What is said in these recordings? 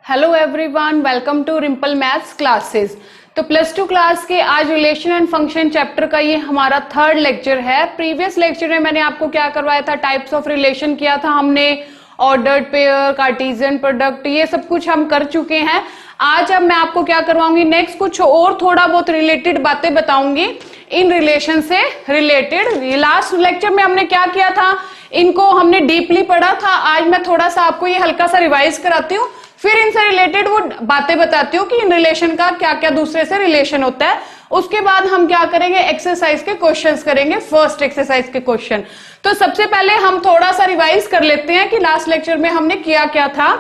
Hello everyone, welcome to Rimple maths classes. तो plus two class के आज रिलेशन एंड फंक्शन चैप्टर का ये हमारा थर्ड लेक्चर है। प्रीवियस लेक्चर में मैंने आपको क्या करवाया था, टाइप्स ऑफ रिलेशन किया था हमने, ऑर्डर्ड पेयर, कार्टेशियन प्रोडक्ट, ये सब कुछ हम कर चुके हैं। आज अब मैं आपको क्या करवाऊंगी, नेक्स्ट कुछ और थोड़ा बहुत रिलेटेड बातें बताऊंगी इन रिलेशन से रिलेटेड। लास्ट लेक्चर में हमने क्या किया था, इनको हमने डीपली पढ़ा था। आज मैं थोड़ा सा आपको ये हल्का सा रिवाइज कराती हूँ, फिर इनसे रिलेटेड वो बातें बताती हूँ कि इन रिलेशन का क्या क्या दूसरे से रिलेशन होता है। उसके बाद हम क्या करेंगे, एक्सरसाइज के क्वेश्चंस करेंगे, फर्स्ट एक्सरसाइज के क्वेश्चन। तो सबसे पहले हम थोड़ा सा रिवाइज कर लेते हैं कि लास्ट लेक्चर में हमने किया क्या था।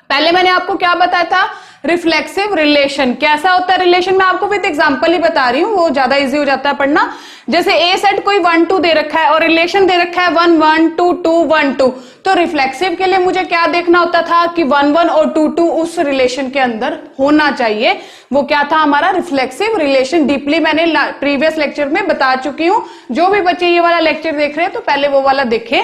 पहले मैंने आपको क्या बताया था, रिफ्लेक्सिव रिलेशन कैसा होता है। रिलेशन में आपको विद एग्जांपल ही बता रही हूँ, वो ज्यादा इजी हो जाता है पढ़ना। जैसे ए सेट कोई 1 2 दे रखा है और रिलेशन दे रखा है 1 1 2 2 1 2, तो रिफ्लेक्सिव के लिए मुझे क्या देखना होता था कि 1 1 और 2 2 उस रिलेशन के अंदर होना चाहिए। वो क्या था हमारा रिफ्लेक्सिव रिलेशन। डीपली मैंने प्रीवियस लेक्चर में बता चुकी हूँ। जो भी बच्चे ये वाला लेक्चर देख रहे हैं तो पहले वो वाला देखें।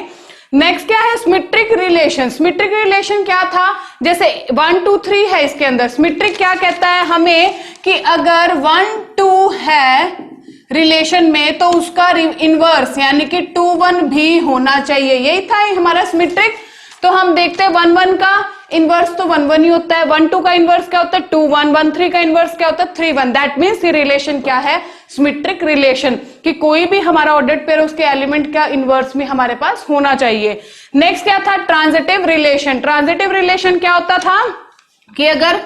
नेक्स्ट क्या है, सिमेट्रिक रिलेशन। सिमेट्रिक रिलेशन क्या था, जैसे 1 2 3 है, इसके अंदर सिमेट्रिक क्या कहता है हमें कि अगर 1 2 है रिलेशन में तो उसका इनवर्स यानी कि 2 1 भी होना चाहिए। यही था हमारा सिमेट्रिक। तो हम देखते हैं 1 1 का इनवर्स तो 1 1 ही होता है, 1 2 का इनवर्स क्या होता है 2 1, 1 3 का इनवर्स क्या होता है 3 1। दैट मीन्स ये रिलेशन क्या है, सिमेट्रिक रिलेशन, कि कोई भी हमारा ऑर्डर्ड पेयर उसके एलिमेंट का इनवर्स में हमारे पास होना चाहिए। नेक्स्ट क्या था, ट्रांजिटिव रिलेशन। ट्रांजिटिव रिलेशन क्या होता था कि अगर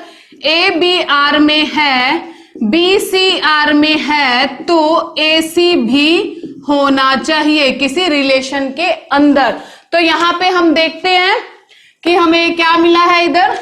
ए बी आर में है, बी सी आर में है, तो ए सी भी होना चाहिए किसी रिलेशन के अंदर। तो यहां पे हम देखते हैं कि हमें क्या मिला है, इधर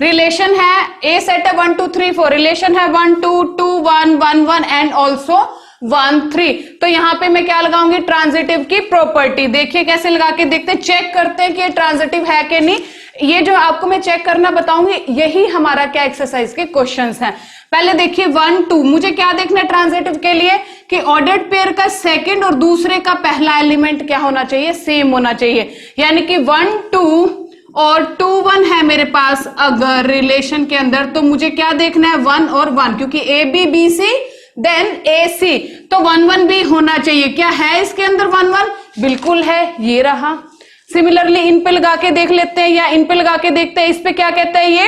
रिलेशन है ए सेट है 1 2 3 4, रिलेशन है 1 2 2 1 1 1 एंड ऑल्सो 1 3। तो यहां पे मैं क्या लगाऊंगी, ट्रांजिटिव की प्रॉपर्टी। देखिए कैसे लगा के देखते हैं, चेक करते हैं कि ये ट्रांजिटिव है कि नहीं। ये जो आपको मैं चेक करना बताऊंगी, यही हमारा क्या एक्सरसाइज के क्वेश्चंस हैं। पहले देखिए 1 2, मुझे क्या देखना है ट्रांजिटिव के लिए कि ऑर्डर्ड पेयर का सेकंड और दूसरे का पहला एलिमेंट क्या होना चाहिए, सेम होना चाहिए। यानी कि 1 2 और 2 1 है मेरे पास अगर रिलेशन के अंदर, तो मुझे क्या देखना है 1 और 1, क्योंकि A B B C then A C, तो 1 1 भी होना चाहिए। क्या है इसके अंदर 1 1, बिल्कुल है, ये रहा। सिमिलरली इन पे लगा के देख लेते हैं, या इन पे लगा के देखते हैं। इस पे क्या कहता है ये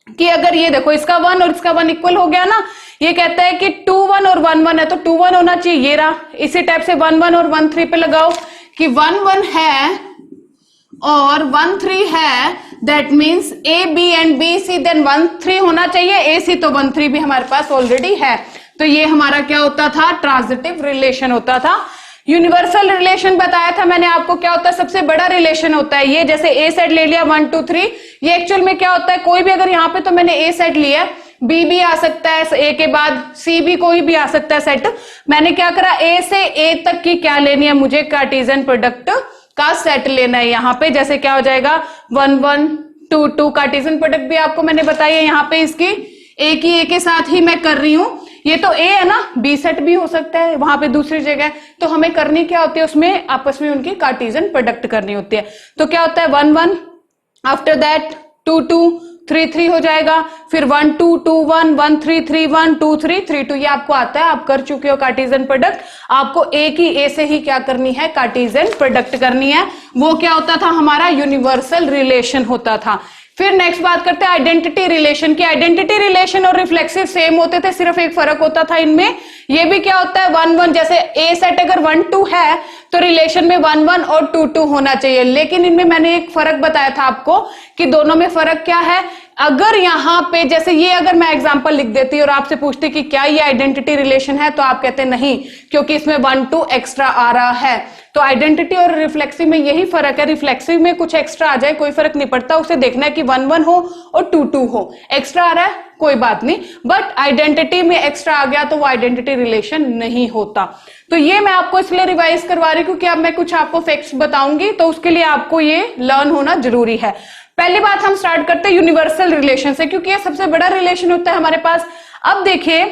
कि अगर ये देखो इसका 1 और इसका 1 इक्वल हो गया ना, ये कहता है कि 2 1 और 1 1 है तो 2 1 होना चाहिए, ये रहा। इसी टाइप से 1 1 और 1 3 पे लगाओ कि 1 1 है और 1 3 है, that means a b and b C then 1 3 होना चाहिए, ए सी तो 1 3 भी हमारे पास ऑलरेडी है। तो ये हमारा क्या होता था, ट्रांजिटिव रिलेशन होता था। यूनिवर्सल रिलेशन बताया था मैंने आपको, क्या होता है, सबसे बड़ा रिलेशन होता है ये। जैसे ए सेट ले लिया 1 2 3, ये एक्चुअल में क्या होता है, कोई भी अगर यहाँ पे तो मैंने ए सेट लिया, बी भी आ सकता है, ए के बाद सी भी कोई भी आ सकता है सेट। मैंने क्या करा, ए से ए तक की क्या लेनी है, मुझे कार्टेशियन प्रोडक्ट का सेट लेना है। यहाँ पे जैसे क्या हो जाएगा 1 1 2 2, कार्टेशियन प्रोडक्ट भी आपको मैंने बताई है। यहाँ पे इसकी ए की ए के साथ ही मैं कर रही हूं। ये तो ए है ना, बी सेट भी हो सकता है वहां पे दूसरी जगह। तो हमें करनी क्या होती है, उसमें आपस में उनकी कार्टेशियन प्रोडक्ट करनी होती है। तो क्या होता है 1 1, आफ्टर दैट 2 2 3 3 हो जाएगा, फिर 1 2 2 1 1 3 3 1 2 3 3 2। ये आपको आता है, आप कर चुके हो कार्टेशियन प्रोडक्ट। आपको ए की ए से ही क्या करनी है, कार्टेशियन प्रोडक्ट करनी है। वो क्या होता था, हमारा यूनिवर्सल रिलेशन होता था। फिर नेक्स्ट बात करते हैं आइडेंटिटी रिलेशन की। आइडेंटिटी रिलेशन और रिफ्लेक्सिव सेम होते थे, सिर्फ एक फर्क होता था इनमें। ये भी क्या होता है 1 1, जैसे ए सेट अगर 1 2 है तो रिलेशन में 1 1 और 2 2 होना चाहिए। लेकिन इनमें मैंने एक फर्क बताया था आपको कि दोनों में फर्क क्या है। अगर यहाँ पे जैसे ये अगर मैं एग्जांपल लिख देती और आपसे पूछती कि क्या ये आइडेंटिटी रिलेशन है, तो आप कहते नहीं, क्योंकि इसमें 1 2 एक्स्ट्रा आ रहा है। तो आइडेंटिटी और रिफ्लेक्सिव में यही फर्क है। रिफ्लेक्सिव में कुछ एक्स्ट्रा आ जाए कोई फर्क नहीं पड़ता, उसे देखना है कि 1 1 हो और 2 2 हो। एक्स्ट्रा आ रहा है कोई बात नहीं, बट आइडेंटिटी में एक्स्ट्रा आ गया तो वो आइडेंटिटी रिलेशन नहीं होता। तो ये मैं आपको इसलिए रिवाइज करवा रही हूं क्योंकि अब मैं कुछ आपको फैक्ट्स बताऊंगी, तो उसके लिए आपको ये लर्न होना जरूरी है। पहली बात हम स्टार्ट करते हैं यूनिवर्सल रिलेशन से, क्योंकि ये सबसे बड़ा रिलेशन होता है हमारे पास। अब देखिए,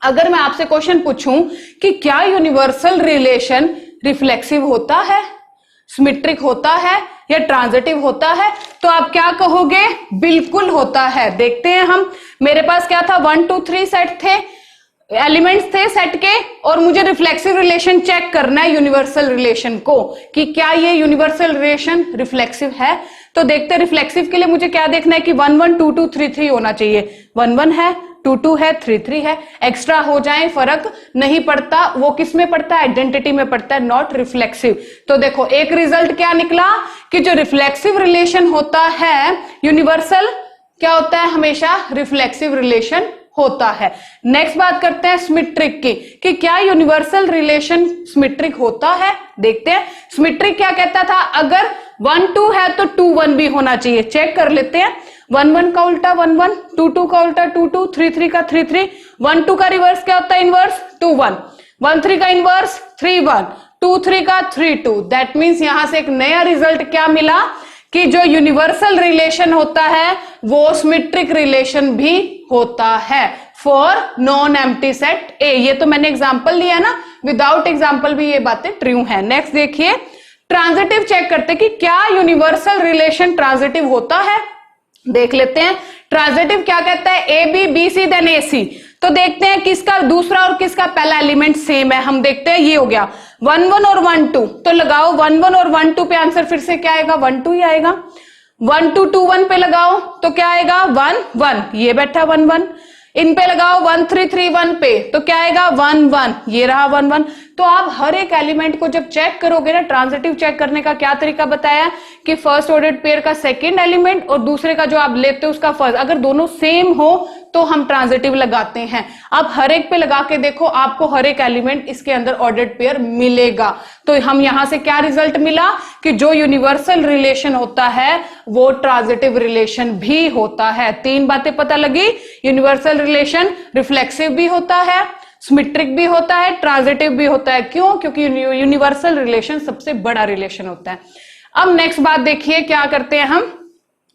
अगर मैं आपसे क्वेश्चन पूछूं कि क्या यूनिवर्सल रिलेशन रिफ्लेक्सिव होता है, सिमेट्रिक होता है या ट्रांजिटिव होता है? तो आप क्या कहोगे? बिल्कुल होता है। देखते हैं हम, मेरे पास क्या था, 1 2 3 सेट थे, एलिमेंट्स थे सेट के, और मुझे रिफ्लेक्सिव रिलेशन चेक करना है यूनिवर्सल रिलेशन को, कि क्या ये यूनिवर्सल रिलेशन रिफ्लेक्सिव है। तो देखते हैं रिफ्लेक्सिव के लिए मुझे क्या देखना है कि 1 1 2 2 3 3 होना चाहिए। 1 1 है, 2 2 है, 3 3 है, एक्स्ट्रा हो जाए फर्क नहीं पड़ता। वो किस में पड़ता है? आइडेंटिटी में पड़ता है, नॉट रिफ्लेक्सिव। तो देखो एक रिजल्ट क्या निकला कि जो रिफ्लेक्सिव रिलेशन होता है यूनिवर्सल क्या होता है? हमेशा रिफ्लेक्सिव रिलेशन होता है। नेक्स्ट बात करते हैं सिमेट्रिक की, कि क्या यूनिवर्सल रिलेशन सिमेट्रिक होता है? देखते हैं सिमेट्रिक क्या कहता था, अगर 1 2 है तो 2 1 भी होना चाहिए। चेक कर लेते हैं, 1 1 का उल्टा 1 1, 2 2 का उल्टा 2 2, 3 3 का 3 3, 1 2 का रिवर्स क्या होता है? इनवर्स 2 1, 1 3 का इनवर्स 3 1, 2 3 का 3 2। दैट मीन्स यहां से एक नया रिजल्ट क्या मिला कि जो यूनिवर्सल रिलेशन होता है वो सिमेट्रिक रिलेशन भी होता है फॉर नॉन एम्प्टी सेट ए। ये तो मैंने एग्जांपल लिया ना, विदाउट एग्जांपल भी ये बातें ट्रू हैं। नेक्स्ट देखिए, ट्रांजिटिव चेक करते कि क्या यूनिवर्सल रिलेशन ट्रांजिटिव होता है। देख लेते हैं ट्रांजिटिव क्या कहता है, ए बी बी सी देन ए सी। तो देखते हैं किसका दूसरा और किसका पहला एलिमेंट सेम है। हम देखते हैं, ये हो गया 1 1 और 1 2, तो लगाओ 1 1 और 1 2 पे आंसर फिर से क्या आएगा? 1 2 ही आएगा। 1 2 2 1 पे लगाओ तो क्या आएगा? 1 1, ये बैठा 1 1। इन पे लगाओ 1 3 3 1 पे तो क्या आएगा? 1 1, ये रहा 1 1। तो आप हर एक एलिमेंट को जब चेक करोगे ना, ट्रांजिटिव चेक करने का क्या तरीका बताया कि फर्स्ट ऑर्डर्ड पेयर का सेकंड एलिमेंट और दूसरे का जो आप लेते हो उसका फर्स्ट, अगर दोनों सेम हो तो हम ट्रांजिटिव लगाते हैं। आप हर एक पे लगा के देखो, आपको हर एक एलिमेंट इसके अंदर ऑर्डर्ड पेयर मिलेगा। तो हम यहां से क्या रिजल्ट मिला कि जो यूनिवर्सल रिलेशन होता है वो ट्रांजिटिव रिलेशन भी होता है। 3 बातें पता लगी, यूनिवर्सल रिलेशन रिफ्लेक्सिव भी होता है, सिमेट्रिक भी होता है, ट्रांजिटिव भी होता है। क्यों? क्योंकि यूनिवर्सल रिलेशन सबसे बड़ा रिलेशन होता है। अब नेक्स्ट बात देखिए क्या करते हैं हम,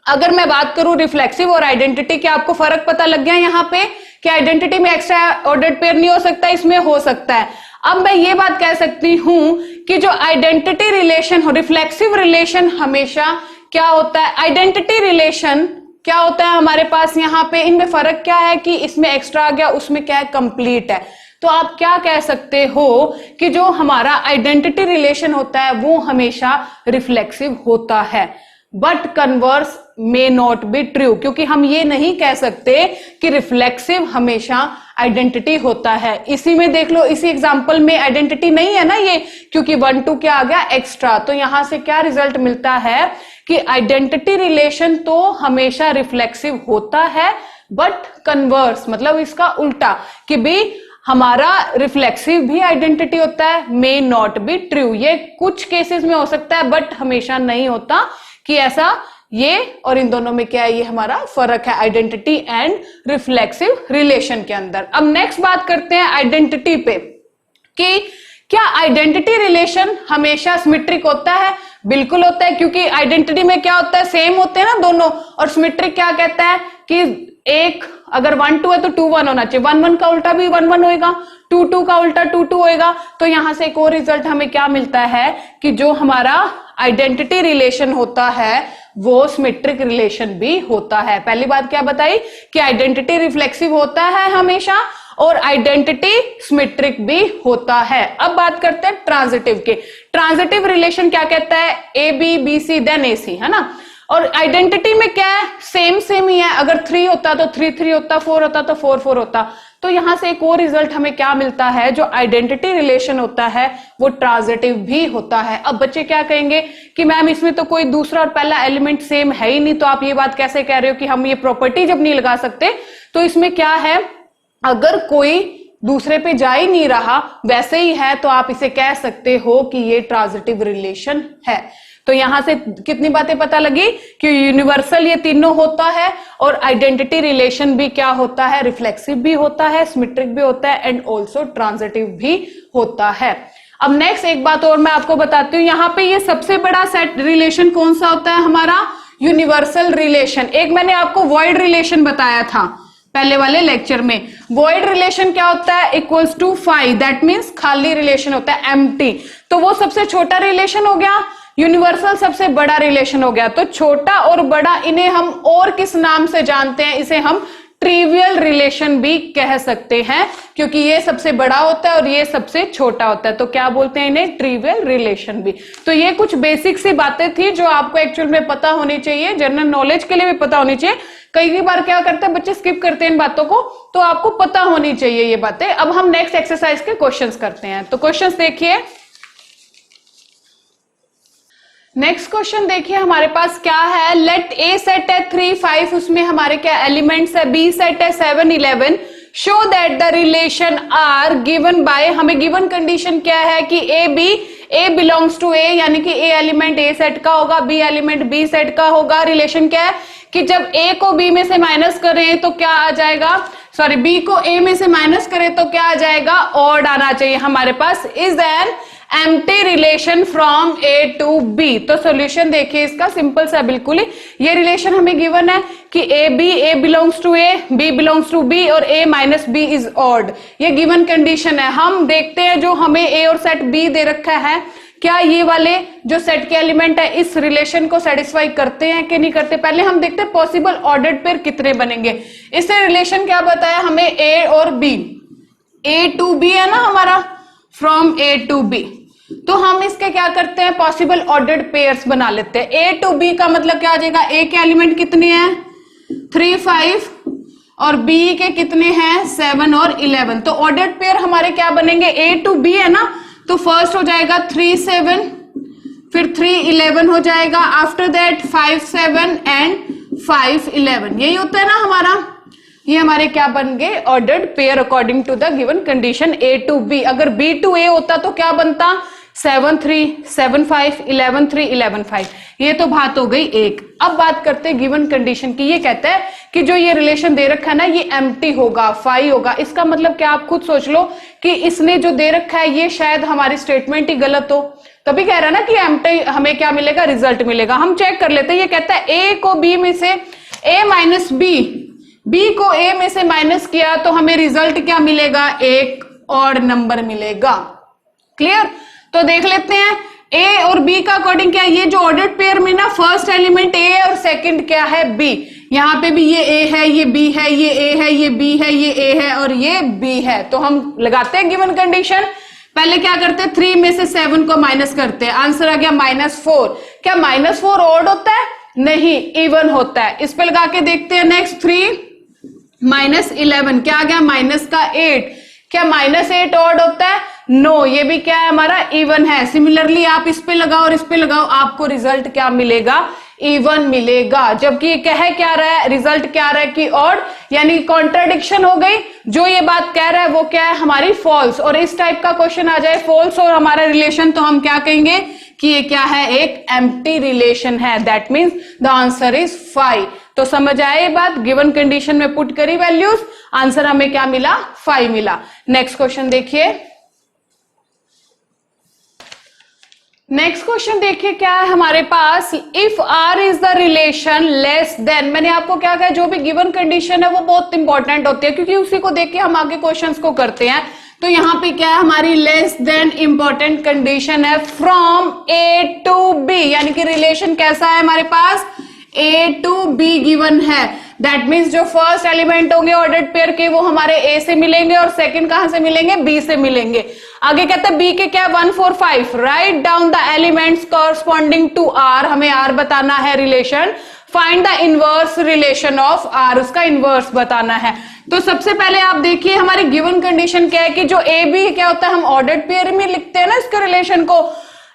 अगर मैं बात करूं रिफ्लेक्सिव और आइडेंटिटी, क्या आपको फर्क पता लग गया यहाँ पे कि आइडेंटिटी में एक्स्ट्रा ऑर्डर्ड पेयर नहीं हो सकता, इसमें हो सकता है। अब मैं ये बात कह सकती हूं कि जो आइडेंटिटी रिलेशन हो, रिफ्लेक्सिव रिलेशन हमेशा क्या होता है, आइडेंटिटी रिलेशन क्या होता है हमारे पास यहाँ पे, इनमें फर्क क्या है कि इसमें एक्स्ट्रा आ गया, उसमें क्या है कंप्लीट है। तो आप क्या कह सकते हो कि जो हमारा आइडेंटिटी रिलेशन होता है वो हमेशा रिफ्लेक्सिव होता है, but converse may not be true, क्योंकि हम ये नहीं कह सकते कि रिफ्लेक्सिव हमेशा आइडेंटिटी होता है। इसी में देख लो, इसी एग्जांपल में आइडेंटिटी नहीं है ना ये, क्योंकि 1 2 क्या आ गया? एक्स्ट्रा। तो यहां से क्या रिजल्ट मिलता है कि आइडेंटिटी रिलेशन तो हमेशा रिफ्लेक्सिव होता है, बट कन्वर्स मतलब इसका उल्टा कि भी हमारा रिफ्लेक्सिव भी आइडेंटिटी होता है, मे नॉट बी ट्रू। ये कुछ केसेस में हो सकता है बट हमेशा नहीं होता कि ऐसा। ये और इन दोनों में क्या है, ये हमारा फर्क है आइडेंटिटी एंड रिफ्लेक्सिव रिलेशन के अंदर। अब नेक्स्ट बात करते हैं आइडेंटिटी पे कि क्या आइडेंटिटी रिलेशन हमेशा सिमेट्रिक होता है? बिल्कुल होता है, क्योंकि आइडेंटिटी में क्या होता है, सेम होते हैं ना दोनों। और सिमेट्रिक क्या कहता है कि एक अगर 1 2 है तो 2 1 होना चाहिए, 1 1 का उल्टा भी 1 1 होएगा, 2 2 का उल्टा 2 2 होएगा। तो यहां से एक और रिजल्ट हमें क्या मिलता है कि जो हमारा आइडेंटिटी रिलेशन होता है वो सिमेट्रिक रिलेशन भी होता है। पहली बात क्या बताई कि आइडेंटिटी रिफ्लेक्सिव होता है हमेशा और आइडेंटिटी सिमेट्रिक भी होता है। अब बात करते हैं ट्रांजिटिव के। ट्रांजिटिव रिलेशन क्या कहता है, ए बी बी सी देन ए सी, है ना। और आइडेंटिटी में क्या है, सेम सेम ही है। अगर 3 होता तो 3 3 होता, 4 होता तो 4 4 होता। तो यहां से एक और रिजल्ट हमें क्या मिलता है, जो आइडेंटिटी रिलेशन होता है वो ट्रांजिटिव भी होता है। अब बच्चे क्या कहेंगे कि मैम इसमें तो कोई दूसरा और पहला एलिमेंट सेम है ही नहीं, तो आप ये बात कैसे कह रहे हो कि हम ये प्रॉपर्टी जब नहीं लगा सकते। तो इसमें क्या है, अगर कोई दूसरे पे जा ही नहीं रहा, वैसे ही है, तो आप इसे कह सकते हो कि ये ट्रांजिटिव रिलेशन है। तो यहां से कितनी बातें पता लगी कि यूनिवर्सल ये तीनों होता है और आइडेंटिटी रिलेशन भी क्या होता है, रिफ्लेक्सिव भी होता है, सिमेट्रिक भी होता है एंड ऑल्सो ट्रांजिटिव भी होता है। अब नेक्स्ट एक बात और मैं आपको बताती हूँ, यहाँ पे ये सबसे बड़ा सेट रिलेशन कौन सा होता है हमारा, यूनिवर्सल रिलेशन। एक मैंने आपको वॉइड रिलेशन बताया था पहले वाले लेक्चर में। वॉइड रिलेशन क्या होता है, इक्वल्स टू 5, दैट मीन्स खाली रिलेशन होता है, एम्प्टी। तो वो सबसे छोटा रिलेशन हो गया यूनिवर्सल सबसे बड़ा रिलेशन हो गया। तो छोटा और बड़ा इन्हें हम और किस नाम से जानते हैं, इसे हम ट्रिवियल रिलेशन भी कह सकते हैं, क्योंकि ये सबसे बड़ा होता है और ये सबसे छोटा होता है, तो क्या बोलते हैं इन्हें, ट्रिवियल रिलेशन भी। तो ये कुछ बेसिक सी बातें थी जो आपको एक्चुअल में पता होनी चाहिए, जनरल नॉलेज के लिए भी पता होनी चाहिए। कई बार क्या करते हैं बच्चे, स्किप करते हैं इन बातों को, तो आपको पता होनी चाहिए ये बातें। अब हम नेक्स्ट एक्सरसाइज के क्वेश्चंस करते हैं। तो क्वेश्चंस देखिए, नेक्स्ट क्वेश्चन देखिए हमारे पास क्या है। लेट ए सेट है 3 5, उसमें हमारे क्या एलिमेंट्स है, बी सेट है 7 11। Show that the relation R given by, हमें गिवन कंडीशन क्या है कि A B, A belongs to A, यानी कि ए एलिमेंट ए सेट का होगा, बी एलिमेंट बी सेट का होगा। रिलेशन क्या है कि जब ए को बी में से माइनस करें तो क्या आ जाएगा, सॉरी बी को ए में से माइनस करें तो क्या आ जाएगा, ऑड आना चाहिए हमारे पास। Is an empty relation from A to B. तो सॉल्यूशन देखिए इसका सिंपल सा बिल्कुल ही, ये रिलेशन हमें गिवन है कि A B, A belongs to A, b belongs to B और a minus b is odd, ये गिवन कंडीशन है। हम देखते हैं जो हमें ए और सेट बी दे रखा है, क्या ये वाले जो सेट के एलिमेंट है इस रिलेशन को सेटिस्फाई करते हैं कि नहीं करते। पहले हम देखते हैं पॉसिबल ऑर्डर्ड पेयर कितने बनेंगे। इससे रिलेशन क्या बताया हमें, ए और बी, ए टू बी है ना हमारा, फ्रॉम ए टू बी। तो हम इसके क्या करते हैं, पॉसिबल ऑर्डर्ड पेयर्स बना लेते हैं। ए टू बी का मतलब क्या आ जाएगा, ए के एलिमेंट कितने हैं 3 5 और बी के कितने हैं 7 और 11। तो ऑर्डर्ड पेयर हमारे क्या बनेंगे, ए टू बी है ना, तो फर्स्ट हो जाएगा 3 7, फिर 3 11 हो जाएगा, आफ्टर दैट 5 7 एंड 5 11। यही होता है ना हमारा, ये हमारे क्या बन गए, ordered pair according to the given condition a to b. अगर बी टू ए होता तो क्या बनता, 7 3 7 5 11 3 11 5। ये तो बात हो गई एक। अब बात करते हैं गिवन कंडीशन की। ये कहता है कि जो ये रिलेशन दे रखा है ना, ये एम्प्टी होगा, फाई होगा। इसका मतलब क्या, आप खुद सोच लो कि इसने जो दे रखा है ये शायद हमारी स्टेटमेंट ही गलत हो, तभी कह रहा है ना कि एम्प्टी हमें क्या मिलेगा, रिजल्ट मिलेगा। हम चेक कर लेते हैं। ये कहता है ए को बी में से ए माइनस बी, बी को ए में से माइनस किया तो हमें रिजल्ट क्या मिलेगा, एक ऑड नंबर मिलेगा। क्लियर। तो देख लेते हैं ए और बी का अकॉर्डिंग क्या है, ये जो ऑर्डर्ड पेयर में ना फर्स्ट एलिमेंट ए है और सेकंड क्या है, बी। यहां पे भी ये ए है, ये बी है, ये ए है, ये बी है, ये ए है और ये बी है। तो हम लगाते हैं गिवन कंडीशन। पहले क्या करते हैं, 3 में से 7 को माइनस करते हैं, आंसर आ गया -4। क्या -4 ऑड होता है, नहीं, इवन होता है। इस पे लगा के देखते हैं। नेक्स्ट 3 -11 क्या आ गया, -8। क्या -8 ऑड होता है, नो, ये भी क्या है हमारा, इवन है। सिमिलरली आप इस पे लगाओ और इस पे लगाओ, आपको रिजल्ट क्या मिलेगा, इवन मिलेगा। जबकि ये कह क्या रहा है, रिजल्ट क्या रहा है कि ऑड, यानी कॉन्ट्राडिक्शन हो गई। जो ये बात कह रहा है वो क्या है, हमारी फॉल्स। और इस टाइप का क्वेश्चन आ जाए फॉल्स और हमारा रिलेशन, तो हम क्या कहेंगे कि ये क्या है, एक एम्प्टी रिलेशन है। That means the answer is 5। तो समझ आए ये बात, गिवन कंडीशन में पुट करी वैल्यूज, आंसर हमें क्या मिला, 5 मिला। नेक्स्ट क्वेश्चन देखिए। नेक्स्ट क्वेश्चन देखिए क्या है हमारे पास, if R is the relation less than. मैंने आपको क्या कहा, जो भी गिवन कंडीशन है वो बहुत इंपॉर्टेंट होती है, क्योंकि उसी को देख के हम आगे क्वेश्चंस को करते हैं। तो यहां पे क्या है हमारी लेस देन इंपॉर्टेंट कंडीशन है फ्रॉम ए टू बी, यानी कि रिलेशन कैसा है हमारे पास, ए टू बी गिवन है। दैट मीन्स जो फर्स्ट एलिमेंट होंगे ऑर्डर्ड पेयर के वो हमारे ए से मिलेंगे और सेकंड कहां से मिलेंगे, बी से मिलेंगे। आगे कहता है बी के क्या 1 4 5, write down the elements corresponding to R. हमें आर बताना है relation, find the inverse relation of R, उसका इनवर्स बताना है। तो सबसे पहले आप देखिए हमारी गिवन कंडीशन क्या है कि जो ए बी क्या होता है, हम ऑर्डर्ड पेयर में लिखते हैं ना इसके रिलेशन को।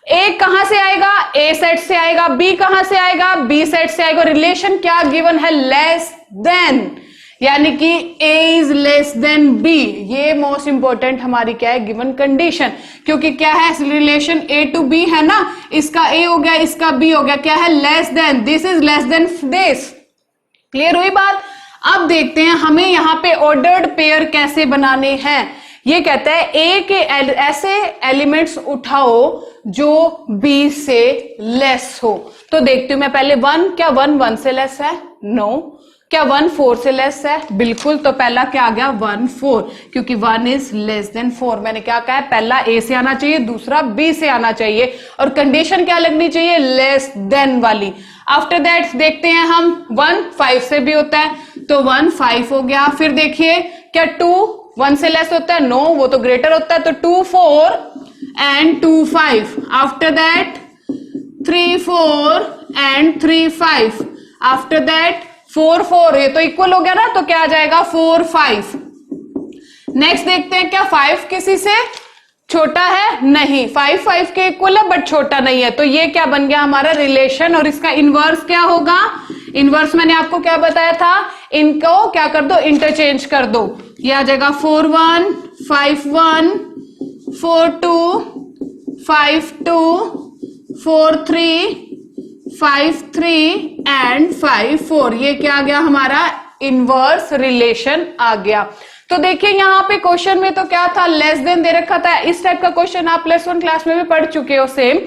ए कहां से आएगा, ए सेट से आएगा, बी कहां से आएगा, बी सेट से आएगा। रिलेशन क्या गिवन है, लेस देन, यानी कि ए इज लेस देन बी। ये मोस्ट इंपॉर्टेंट हमारी क्या है, गिवन कंडीशन। क्योंकि क्या है, रिलेशन ए टू बी है ना, इसका ए हो गया, इसका बी हो गया, क्या है, less then, this is less than this. Clear हुई बात। अब देखते हैं हमें यहां पे ऑर्डर्ड पेयर कैसे बनाने हैं। ये कहता है ए के ऐसे एलिमेंट्स उठाओ जो बी से लेस हो। तो देखती हूं मैं पहले 1, क्या 1 1 से लेस है, नो। क्या 1 4 से लेस है? बिल्कुल। तो पहला क्या आ गया? 1 4, क्योंकि 1 इज लेस देन 4। मैंने क्या कहा है? पहला ए से आना चाहिए, दूसरा बी से आना चाहिए, और कंडीशन क्या लगनी चाहिए? लेस देन वाली। आफ्टर दैट देखते हैं हम 1 5 से भी होता है, तो 1 5 हो गया। फिर देखिए क्या 2 1 से लेस होता है? नो, वो तो ग्रेटर होता है, तो 2 4 and 2 5। After that 3 4 and 3 5। After that 4 4, ये तो इक्वल हो गया ना, तो क्या आ जाएगा? 4 5। नेक्स्ट देखते हैं क्या 5 किसी से छोटा है? नहीं, 5 5 के इक्वल है बट छोटा नहीं है, तो ये क्या बन गया हमारा रिलेशन। और इसका इनवर्स क्या होगा? इनवर्स मैंने आपको क्या बताया था? इनको क्या कर दो? इंटरचेंज कर दो। ये आ जाएगा 4 1 5 1 4 2 5 2 4 3 5 3 एंड 5 4। ये क्या आ गया हमारा? इनवर्स रिलेशन आ गया। तो देखिए यहाँ पे क्वेश्चन में तो क्या था? लेस देन दे रखा था। इस टाइप का क्वेश्चन आप +1 क्लास में भी पढ़ चुके हो। सेम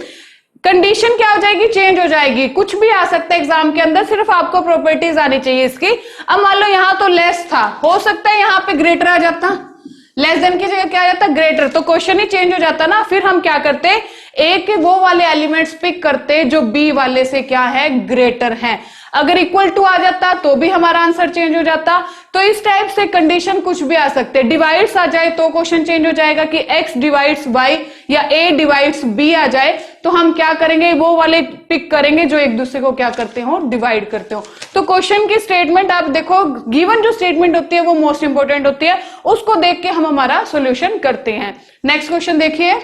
कंडीशन क्या हो जाएगी? चेंज हो जाएगी। कुछ भी आ सकता है एग्जाम के अंदर, सिर्फ आपको प्रॉपर्टीज आनी चाहिए इसकी। अब मान लो यहाँ तो लेस था, हो सकता है यहाँ पे ग्रेटर आ जाता, लेस देन की जगह क्या आ जाता? ग्रेटर, तो क्वेश्चन ही चेंज हो जाता ना। फिर हम क्या करते? ए के वो वाले एलिमेंट्स पिक करते जो बी वाले से क्या है? ग्रेटर है। अगर इक्वल टू आ जाता तो भी हमारा आंसर चेंज हो जाता। तो इस टाइप से कंडीशन कुछ भी आ सकते हैं। डिवाइड्स आ जाए तो क्वेश्चन चेंज हो जाएगा कि x डिवाइड्स y या a डिवाइड्स b आ जाए, तो हम क्या करेंगे? वो वाले पिक करेंगे जो एक दूसरे को क्या करते हो? डिवाइड करते हो। तो क्वेश्चन की स्टेटमेंट आप देखो, गिवन जो स्टेटमेंट होती है वो मोस्ट इंपोर्टेंट होती है, उसको देख के हम हमारा सोल्यूशन करते हैं। नेक्स्ट क्वेश्चन देखिए।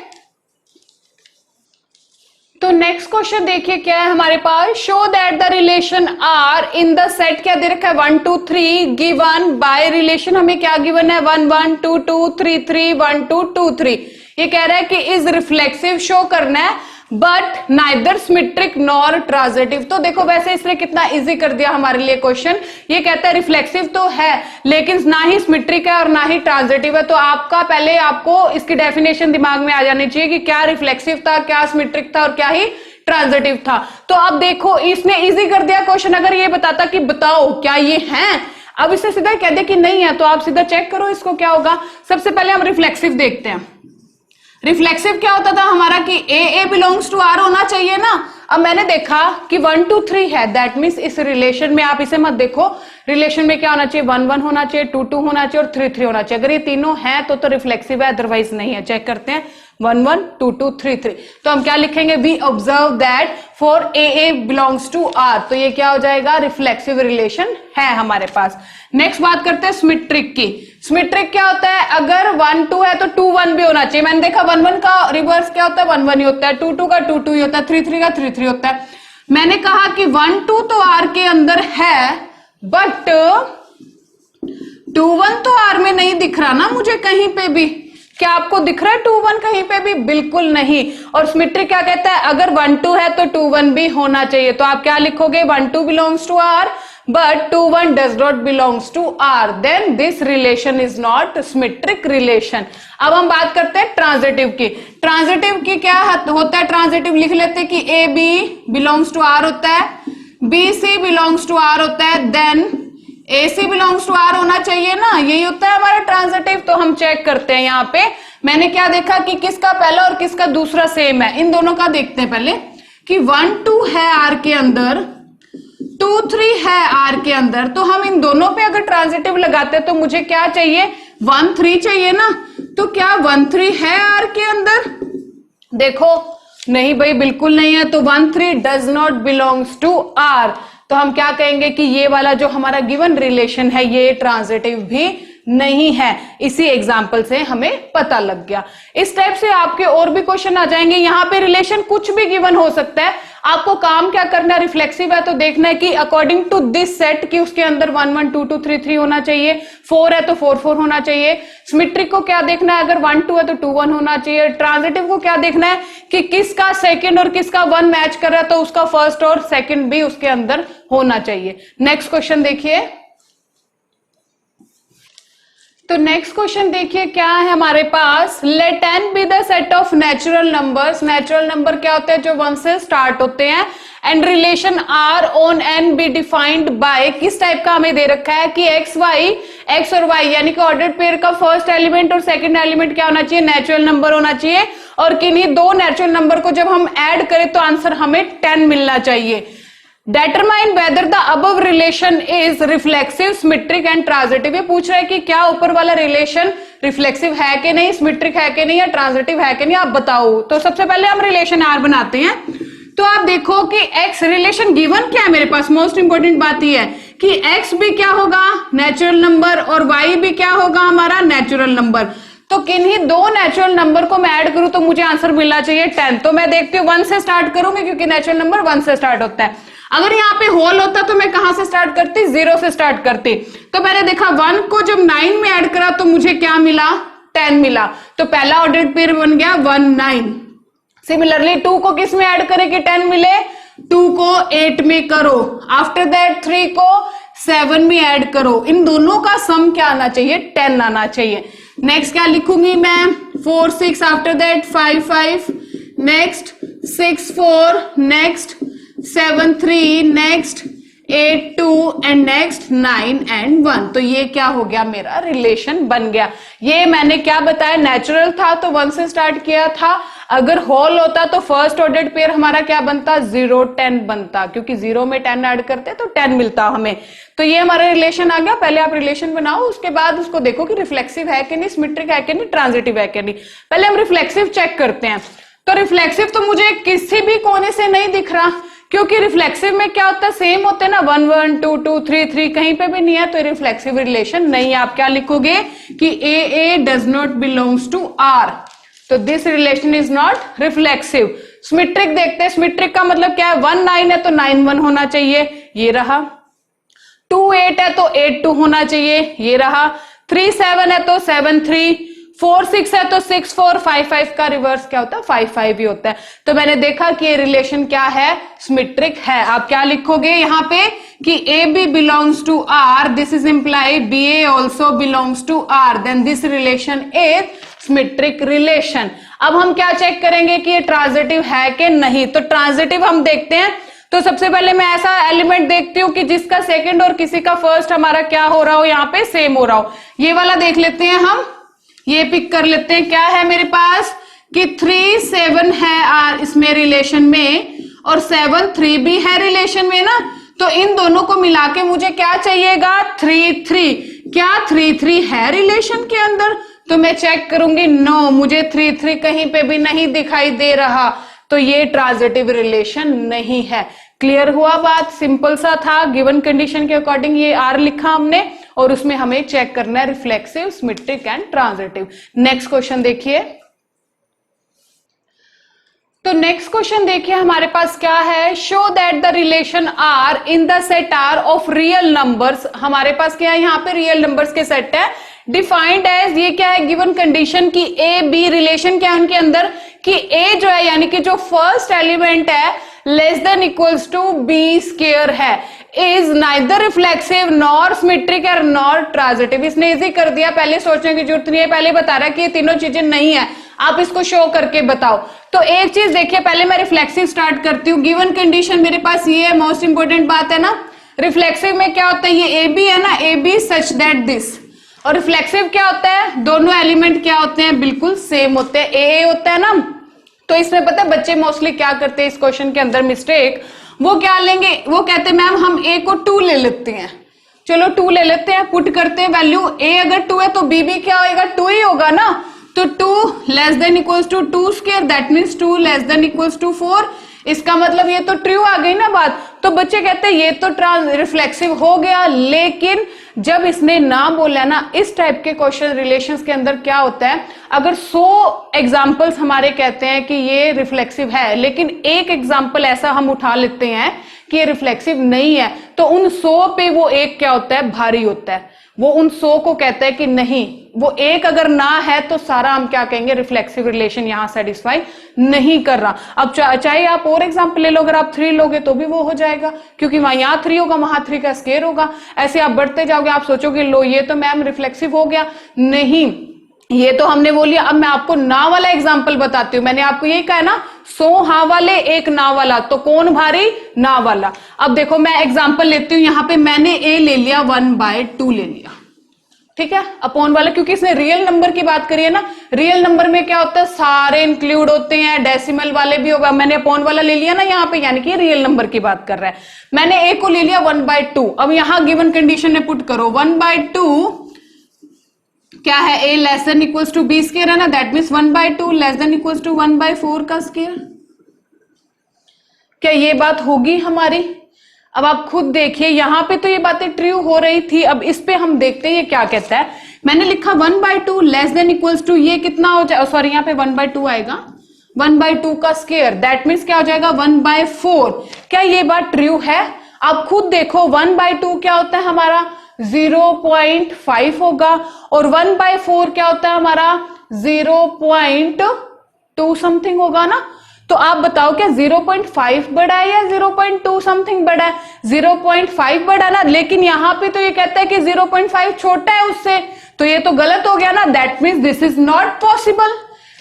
तो नेक्स्ट क्वेश्चन देखिए क्या है हमारे पास? Show that the relation R in the set, क्या दे रखा है? 1 2 3 गिवन बाय रिलेशन। हमें क्या गिवन है? 1 1 2 2 3 3 1 2 2 3। ये कह रहा है कि इज रिफ्लेक्सिव शो करना है, but neither symmetric nor transitive. तो देखो वैसे इसने कितना इजी कर दिया हमारे लिए क्वेश्चन। ये कहता है रिफ्लेक्सिव तो है लेकिन ना ही सिमेट्रिक है और ना ही ट्रांजिटिव है। तो आपका पहले आपको इसकी डेफिनेशन दिमाग में आ जानी चाहिए कि क्या रिफ्लेक्सिव था, क्या सिमेट्रिक था और क्या ही ट्रांजिटिव था। तो अब देखो इसने इजी कर दिया क्वेश्चन। अगर ये बताता कि बताओ क्या ये है, अब इससे सीधा कह दे कि नहीं है, तो आप सीधा चेक करो इसको क्या होगा। सबसे पहले हम रिफ्लेक्सिव देखते हैं। रिफ्लेक्सिव क्या होता था हमारा कि ए बिलोंग्स टू आर होना चाहिए ना। अब मैंने देखा कि 1 2 3 है, दैट मीन्स इस रिलेशन में, आप इसे मत देखो, रिलेशन में क्या होना चाहिए? 1 1 होना चाहिए, 2 2 होना चाहिए और 3 3 होना चाहिए। अगर ये तीनों है तो रिफ्लेक्सिव है, अदरवाइज नहीं है। चेक करते हैं 1 1 2 2 3 3। तो हम क्या लिखेंगे? We observe that for a belongs to R. तो ये क्या हो जाएगा? रिफ्लेक्सिव रिलेशन है हमारे पास। नेक्स्ट बात करते हैं सिमेट्रिक की। सिमेट्रिक क्या होता है? अगर 1 2 है तो 2 1 भी होना चाहिए। मैंने देखा 1 1 का रिवर्स क्या होता है? 1 1 ही होता है। 2 2 का 2 2 ही होता है। 3 3 का 3 3 होता है। मैंने कहा कि 1 2 तो आर के अंदर है, बट 2 1 तो आर में नहीं दिख रहा ना मुझे कहीं पे भी। क्या आपको दिख रहा है 2 1 कहीं पे भी? बिल्कुल नहीं। और सिमेट्रिक क्या कहता है? अगर 1 2 है तो 2 1 भी होना चाहिए। तो आप क्या लिखोगे? 1 2 belongs to are but 2 1 does not belongs to R, then this relation is not symmetric relation। अब हम बात करते हैं ट्रांजिटिव की। ट्रांजिटिव की क्या होता है? ट्रांजिटिव लिख लेते हैं कि ए बी बिलोंग्स टू आर होता है, b c belongs to R होता है, then A c belongs to R होना चाहिए ना। यही होता है हमारा ट्रांजिटिव। तो हम चेक करते हैं यहाँ पे। मैंने क्या देखा कि किसका पहला और किसका दूसरा सेम है। इन दोनों का देखते हैं पहले कि 1 2 है आर के अंदर, 2 3 है आर के अंदर। तो हम इन दोनों पे अगर ट्रांजिटिव लगाते हैं तो मुझे क्या चाहिए? 1 3 चाहिए ना। तो क्या 1 3 है आर के अंदर? देखो नहीं भाई, बिल्कुल नहीं है। तो 1 3 does not belongs to R. तो हम क्या कहेंगे कि ये वाला जो हमारा गिवन रिलेशन है ये ट्रांजिटिव भी नहीं है। इसी एग्जाम्पल से हमें पता लग गया। इस टाइप से आपके और भी क्वेश्चन आ जाएंगे। यहाँ पे रिलेशन कुछ भी गिवन हो सकता है। आपको काम क्या करना है? रिफ्लेक्सिव है तो देखना है कि अकॉर्डिंग टू दिस सेट कि उसके अंदर 1 1 2 2 3 3 होना चाहिए, 4 है तो 4 4 होना चाहिए। सिमेट्रिक को क्या देखना है? अगर 1 2 है तो 2 1 होना चाहिए। ट्रांजिटिव को क्या देखना है कि किसका सेकंड और किसका 1 मैच कर रहा है, तो उसका फर्स्ट और सेकंड भी उसके अंदर होना चाहिए। नेक्स्ट क्वेश्चन देखिए। तो नेक्स्ट क्वेश्चन देखिए क्या है हमारे पास, let n be the set of natural numbers. Natural number क्या होते हैं, जो 1 से स्टार्ट होते हैं, and relation r on n be defined by, किस टाइप का हमें दे रखा है कि x और y यानी कि ऑर्डर्ड पेयर का फर्स्ट एलिमेंट और सेकंड एलिमेंट क्या होना चाहिए, नेचुरल नंबर होना चाहिए, और किन्हीं दो नेचुरल नंबर को जब हम ऐड करें तो आंसर हमें 10 मिलना चाहिए। Determine whether the above relation is reflexive, symmetric and transitive। ये पूछ रहा है कि क्या ऊपर वाला रिलेशन रिफ्लेक्सिव है कि नहीं, सिमेट्रिक है कि नहीं, या ट्रांजिटिव है कि नहीं, आप बताओ। तो सबसे पहले हम रिलेशन आर बनाते हैं। तो आप देखो कि एक्स रिलेशन गिवन क्या है मेरे पास, मोस्ट इंपोर्टेंट बात यह है कि एक्स भी क्या होगा, नेचुरल नंबर, और वाई भी क्या होगा, हमारा नेचुरल नंबर। तो किन्हीं दो नेचुरल नंबर को मैं ऐड करूं तो मुझे आंसर मिलना चाहिए 10। तो मैं देखती हूँ 1 से स्टार्ट करूंगी क्योंकि नेचुरल नंबर 1 से स्टार्ट होता है। अगर यहाँ पे होल होता तो मैं कहां से स्टार्ट करती, 0 से स्टार्ट करती। तो मैंने देखा 1 को जब 9 में ऐड करा तो मुझे क्या मिला, 10 मिला। तो पहला ऑर्डर्ड पेयर बन गया 1 9। सिमिलरली 2 को किस में ऐड करें कि 10 मिले, 2 को 8 में करो, आफ्टर दैट 3 को 7 में ऐड करो। इन दोनों का सम क्या आना चाहिए, 10 आना चाहिए। नेक्स्ट क्या लिखूंगी मैं, 4 6, after that 5 5, next 6 4, next 7 3, next 8 2 and next 9 and 1। तो ये क्या हो गया, मेरा रिलेशन बन गया। ये मैंने क्या बताया, नेचुरल था तो 1 से स्टार्ट किया था। अगर होल होता तो फर्स्ट ऑर्डर्ड पेयर हमारा क्या बनता, 0 10 बनता, क्योंकि 0 में 10 ऐड करते तो 10 मिलता हमें। तो ये हमारा रिलेशन आ गया। पहले आप रिलेशन बनाओ, उसके बाद उसको देखो कि रिफ्लेक्सिव है कि नहीं, सिमेट्रिक है कि नहीं, ट्रांजिटिव है कि नहीं। पहले हम रिफ्लेक्सिव चेक करते हैं। तो रिफ्लेक्सिव तो मुझे किसी भी कोने से नहीं दिख रहा, क्योंकि रिफ्लेक्सिव में क्या होता है, सेम होते हैं ना, 1 1 2 2 3 3, कहीं पे भी नहीं है, तो रिफ्लेक्सिव रिलेशन नहीं है। आप क्या लिखोगे कि A does not belongs to R, तो this relation is not reflexive. Symmetric देखते हैं, सिमेट्रिक का मतलब क्या है, 1 9 है तो 9 1 होना चाहिए, ये रहा। 2 8 है तो 8 2 होना चाहिए, ये रहा। 3 7 है तो 7 3, 4 6 है तो 6 4, 5 5 का रिवर्स क्या होता है, 5 5 ही होता है। तो मैंने देखा कि ये रिलेशन क्या है, सिमेट्रिक है। आप क्या लिखोगे यहाँ पे कि ए b belongs to R, this is imply b a also belongs to R, then this relation is symmetric relation. अब हम क्या चेक करेंगे कि ये ट्रांजिटिव है कि नहीं। तो ट्रांजिटिव हम देखते हैं। तो सबसे पहले मैं ऐसा एलिमेंट देखती हूँ कि जिसका सेकंड और किसी का फर्स्ट हमारा क्या हो रहा हो, यहाँ पे सेम हो रहा हो। ये वाला देख लेते हैं हम, ये पिक कर लेते हैं। क्या है मेरे पास कि 3 7 है इसमें रिलेशन में, और 7 3 भी है रिलेशन में ना। तो इन दोनों को मिला के मुझे क्या चाहिएगा, 3 3। क्या 3 3 है रिलेशन के अंदर? तो मैं चेक करूंगी, नो, मुझे 3 3 कहीं पे भी नहीं दिखाई दे रहा। तो ये ट्रांजिटिव रिलेशन नहीं है। क्लियर हुआ बात, सिंपल सा था। गिवन कंडीशन के अकॉर्डिंग ये आर लिखा हमने, और उसमें हमें चेक करना है reflexive, symmetric and transitive. Next question देखिए। तो नेक्स्ट क्वेश्चन देखिए हमारे पास क्या है, show that the relation R in the set R of real numbers. हमारे पास क्या है, यहाँ पे रियल नंबर्स के सेट है। डिफाइंड एज, ये क्या है, गिवन कंडीशन की ए बी रिलेशन क्या है उनके अंदर कि ए जो है यानी कि जो फर्स्ट एलिमेंट है less than equals to B square है, is neither reflexive nor symmetric और नॉर ट्रांजिटिव। इसने इजी कर दिया, पहले सोचने की जरूरत नहीं है, पहले बता रहा है कि ये तीनों चीजें नहीं है, आप इसको शो करके बताओ। तो एक चीज देखिए, पहले मैं रिफ्लेक्सिव स्टार्ट करती हूँ। गिवन कंडीशन मेरे पास ये है, मोस्ट इंपोर्टेंट बात है ना। रिफ्लेक्सिव में क्या होता है, ये ए बी है ना, a b such that this. और रिफ्लेक्सिव क्या होता है, दोनों एलिमेंट क्या होते हैं, बिल्कुल सेम होते हैं, ए होता है ना। तो इसमें पता है बच्चे मोस्टली क्या करते हैं इस क्वेश्चन के अंदर मिस्टेक, वो क्या लेंगे, वो कहते हैं मैम हम ए को 2 ले लेते हैं, चलो 2 ले लेते हैं, पुट करते हैं वैल्यू। ए अगर 2 है तो बी भी क्या होगा, 2 ही होगा ना। तो 2 less than equals to 2 square, that means 2 less than equals to 4। इसका मतलब ये तो ट्रू आ गई ना बात। तो बच्चे कहते हैं ये तो रिफ्लेक्सिव हो गया, लेकिन जब इसने ना बोला ना, इस टाइप के क्वेश्चन रिलेशंस के अंदर क्या होता है, अगर 100 एग्जांपल्स हमारे कहते हैं कि ये रिफ्लेक्सिव है, लेकिन एक एग्जांपल ऐसा हम उठा लेते हैं कि ये रिफ्लेक्सिव नहीं है, तो उन 100 पे वो एक क्या होता है, भारी होता है। वो उन 100 को कहता है कि नहीं, वो एक अगर ना है तो सारा हम क्या कहेंगे, रिफ्लेक्सिव रिलेशन यहां सेटिस्फाई नहीं कर रहा। अब चाहे आप और एग्जांपल ले लो, अगर आप 3 लोगे तो भी वो हो जाएगा, क्योंकि वहां यहाँ 3 होगा, वहां 3 का स्केयर होगा। ऐसे आप बढ़ते जाओगे, आप सोचोगे लो ये तो मैम रिफ्लेक्सिव हो गया, नहीं, ये तो हमने वो लिया। अब मैं आपको ना वाला एग्जाम्पल बताती हूँ। मैंने आपको यही कहा ना, 100 हाँ वाले 1 ना वाला, तो कौन भारी, ना वाला। अब देखो मैं एग्जाम्पल लेती हूँ, यहाँ पे मैंने ए ले लिया, 1/2 ले लिया, ठीक है, अपॉन वाला, क्योंकि इसने रियल नंबर की बात करी है ना। रियल नंबर में क्या होता है, सारे इंक्लूड होते हैं, डेसिमल वाले भी होगा। मैंने अपॉन वाला ले लिया ना यहाँ पे, यानी कि रियल नंबर की बात कर रहा है। मैंने ए को ले लिया 1/2। अब यहाँ गिवन कंडीशन में पुट करो, 1/2 क्या है, a less than equals to b square है ना, that means 1/2 less than equals to 1/4 का स्क्वायर। क्या ये बात होगी हमारी? अब आप खुद देखिए, यहां पे तो ये बातें ट्रू हो रही थी। अब इस पे हम देखते हैं ये क्या कहता है। मैंने लिखा 1/2 लेस देन इक्वल्स टू, ये कितना हो जाए, सॉरी यहाँ पे 1/2 आएगा, 1/2 का स्क्वायर, दैट मीन्स क्या हो जाएगा, 1/4। क्या ये बात ट्रू है? आप खुद देखो, 1/2 क्या होता है हमारा, 0.5 होगा, और 1/4 क्या होता है हमारा, 0.2 समथिंग होगा ना। तो आप बताओ क्या 0.5 बड़ा है या 0.2 समथिंग बड़ा है? 0.5 बड़ा ना, लेकिन यहां पे तो ये कहता है कि 0.5 छोटा है उससे, तो ये तो गलत हो गया ना, that means this is not possible.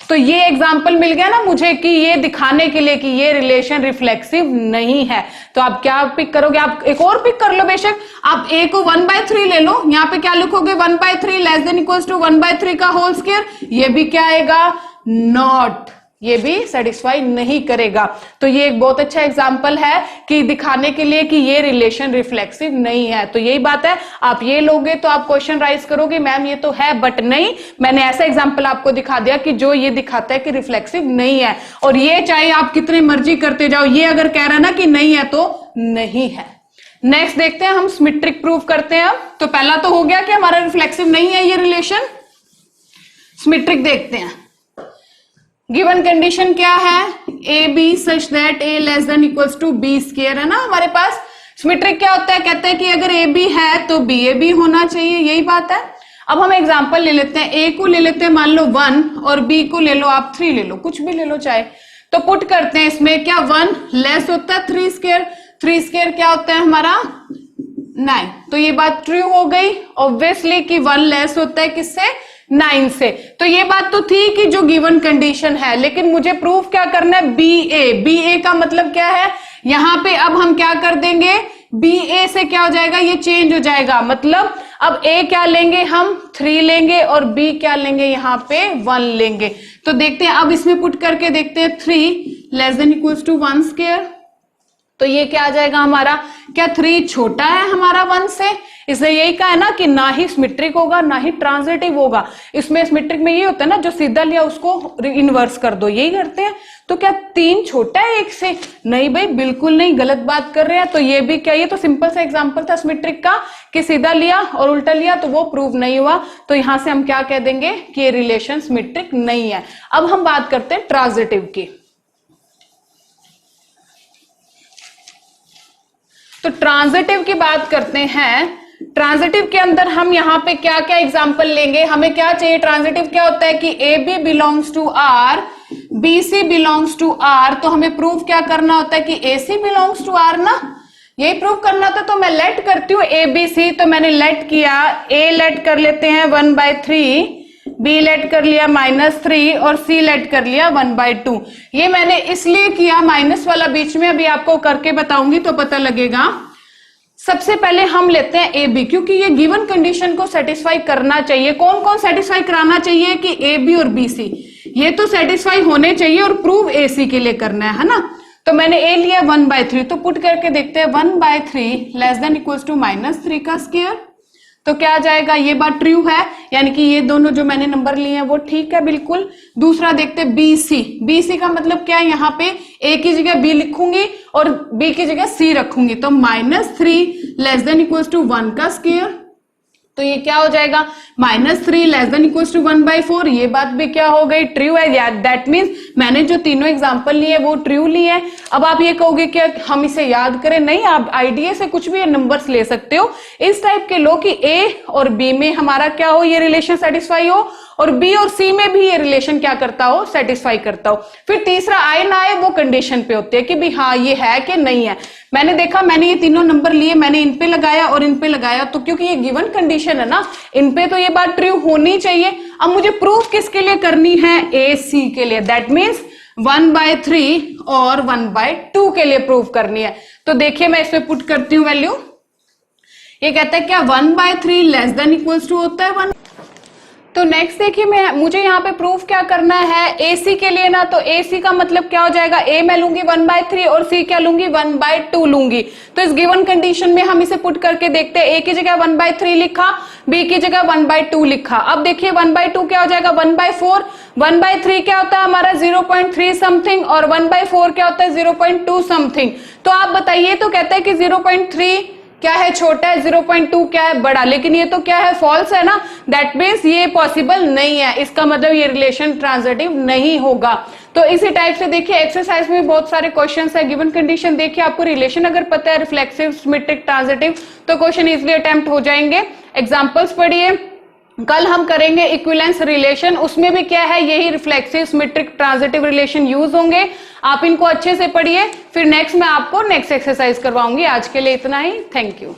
तो ये एग्जाम्पल मिल गया ना मुझे कि ये दिखाने के लिए कि ये रिलेशन रिफ्लेक्सिव नहीं है। तो आप क्या पिक करोगे, आप एक और पिक कर लो, बेशक आप a को 1/3 ले लो, यहाँ पे क्या लिखोगे, 1/3 लेस देन इक्वल्स टू 1/3 का होल स्क्वायर, ये भी क्या आएगा, नॉट, ये भी सेटिस्फाई नहीं करेगा। तो ये एक बहुत अच्छा एग्जाम्पल है कि दिखाने के लिए कि ये रिलेशन रिफ्लेक्सिव नहीं है। तो यही बात है, आप ये लोगे तो आप क्वेश्चन राइज करोगे मैम ये तो है बट नहीं, मैंने ऐसा एग्जाम्पल आपको दिखा दिया कि जो ये दिखाता है कि रिफ्लेक्सिव नहीं है। और ये चाहे आप कितने मर्जी करते जाओ, ये अगर कह रहा है ना कि नहीं है तो नहीं है। नेक्स्ट देखते हैं हम सिमेट्रिक प्रूव करते हैं। तो पहला तो हो गया कि हमारा रिफ्लेक्सिव नहीं है ये रिलेशन। सिमेट्रिक देखते हैं। गिवन कंडीशन क्या है, ए b such that a less than equals to B square है ना हमारे पास। सिमेट्रिक क्या होता है, कहते हैं कि अगर ए बी है तो बी ए बी होना चाहिए, यही बात है। अब हम एग्जांपल ले लेते हैं, ए को ले लेते हैं मान लो 1 और बी को ले लो आप 3 ले लो, कुछ भी ले लो चाहे। तो पुट करते हैं इसमें, क्या 1 लेस होता है 3 स्क्वायर, 3 स्क्वायर क्या होता है हमारा 9। तो ये बात ट्रू हो गई ऑब्वियसली कि 1 लेस होता है किससे, 9 से। तो ये बात तो थी कि जो गिवन कंडीशन है, लेकिन मुझे प्रूफ क्या करना है, बी ए। बी ए का मतलब क्या है, यहां पे अब हम क्या कर देंगे, बी ए से क्या हो जाएगा, ये चेंज हो जाएगा। मतलब अब ए क्या लेंगे हम 3 लेंगे और बी क्या लेंगे यहाँ पे 1 लेंगे। तो देखते हैं, अब इसमें पुट करके देखते हैं 3 less than equals to 1 square. तो ये क्या आ जाएगा हमारा, क्या 3 छोटा है हमारा 1 से, इसलिए यही कहा है ना कि ना ही सिमेट्रिक होगा ना ही ट्रांजिटिव होगा। इसमें सिमेट्रिक में ये होता है ना, जो सीधा लिया उसको इनवर्स कर दो, यही करते हैं। तो क्या 3 छोटा है 1 से, नहीं भाई बिल्कुल नहीं, गलत बात कर रहे हैं। तो ये भी क्या, ये तो सिंपल सा एग्जांपल था सिमेट्रिक का कि सीधा लिया और उल्टा लिया, तो वो प्रूव नहीं हुआ। तो यहां से हम क्या कह देंगे कि ये रिलेशन सिमेट्रिक नहीं है। अब हम बात करते हैं ट्रांजिटिव की। तो ट्रांजिटिव की बात करते हैं। ट्रांजिटिव के अंदर हम यहाँ पे क्या क्या एग्जांपल लेंगे, हमें क्या चाहिए, ट्रांजिटिव क्या होता है कि ए b belongs to R, b c belongs to R. तो हमें प्रूफ क्या करना होता है कि a c belongs to R ना, यही प्रूफ करना था। तो मैं लेट करती हूँ ए बी सी, तो मैंने लेट किया, ए लेट कर लेते हैं 1/3, बी लेट कर लिया -3 और सी लेट कर लिया 1/2। ये मैंने इसलिए किया माइनस वाला बीच में, अभी आपको करके बताऊंगी तो पता लगेगा। सबसे पहले हम लेते हैं ए बी, क्योंकि ये गिवन कंडीशन को सेटिस्फाई करना चाहिए। कौन कौन सेटिस्फाई कराना चाहिए कि ए बी और बी सी, ये तो सेटिस्फाई होने चाहिए और प्रूव ए सी के लिए करना है ना। तो मैंने ए लिया 1/3, तो पुट करके देखते हैं 1/3 लेस देन इक्वल्स टू -3 का स्क्वायर। तो क्या आ जाएगा, ये बात ट्रू है, यानी कि ये दोनों जो मैंने नंबर लिए हैं वो ठीक है बिल्कुल। दूसरा देखते हैं बी सी। बी सी का मतलब क्या है, यहाँ पे ए की जगह बी लिखूंगी और बी की जगह सी रखूंगी। तो -3 लेस देन इक्वल्स टू 1 का स्क्वायर। तो ये क्या हो जाएगा -3 लेस देन इक्वल टू 1/4। ये बात भी क्या हो गई ट्रू है। दैट मीन्स मैंने जो तीनों एग्जांपल लिए वो ट्रू लिए हैं। अब आप ये कहोगे कि हम इसे याद करें, नहीं, आप आइडिया से कुछ भी नंबर्स ले सकते हो। इस टाइप के लो कि ए और बी में हमारा क्या हो, ये रिलेशन सेटिस्फाई हो, और बी और सी में भी ये रिलेशन क्या करता हो, सेटिस्फाई करता हो। फिर तीसरा आए ना आए वो कंडीशन पे होती है कि भी हाँ ये है कि नहीं है। मैंने देखा, मैंने ये तीनों नंबर लिए, मैंने इन पे लगाया और इन पे लगाया, तो क्योंकि ये गिवन कंडीशन है ना, इन पे तो ये बात ट्रू होनी चाहिए। अब मुझे प्रूफ किसके लिए करनी है, ए सी के लिए। दैट मीन्स 1/3 और 1/2 के लिए प्रूफ करनी है। तो देखिए मैं इसमें पुट करती हूँ वैल्यू। ये कहता है क्या 1/3 लेस देन इक्वल्स टू होता है 1। तो नेक्स्ट देखिए मुझे यहाँ पे प्रूफ क्या करना है AC के लिए ना, तो AC का मतलब क्या हो जाएगा, A मैं लूंगी 1/3 और C क्या लूंगी 1/2 लूंगी। तो इस गिवन कंडीशन में हम इसे पुट करके देखते हैं। A की जगह 1/3 लिखा, B की जगह 1/2 लिखा। अब देखिए 1/2 क्या हो जाएगा 1/4, 1/3 क्या होता है हमारा 0.3 समथिंग और 1/4 क्या होता है 0.2 समथिंग। तो आप बताइए, तो कहता है कि 0.3 क्या है छोटा है, 0.2 क्या है बड़ा, लेकिन ये तो क्या है फॉल्स है ना। दैट मीन्स ये पॉसिबल नहीं है, इसका मतलब ये रिलेशन ट्रांजिटिव नहीं होगा। तो इसी टाइप से देखिए एक्सरसाइज में बहुत सारे क्वेश्चंस है। गिवन कंडीशन देखिए, आपको रिलेशन अगर पता है रिफ्लेक्सिव, सिमेट्रिक, ट्रांजिटिव, तो क्वेश्चन इजिली अटेम्प्ट हो जाएंगे। एग्जाम्पल्स पढ़िए। कल हम करेंगे इक्विवेलेंस रिलेशन, उसमें भी क्या है यही reflexive, symmetric, transitive relation use होंगे। आप इनको अच्छे से पढ़िए, फिर नेक्स्ट मैं आपको नेक्स्ट एक्सरसाइज करवाऊंगी। आज के लिए इतना ही, थैंक यू।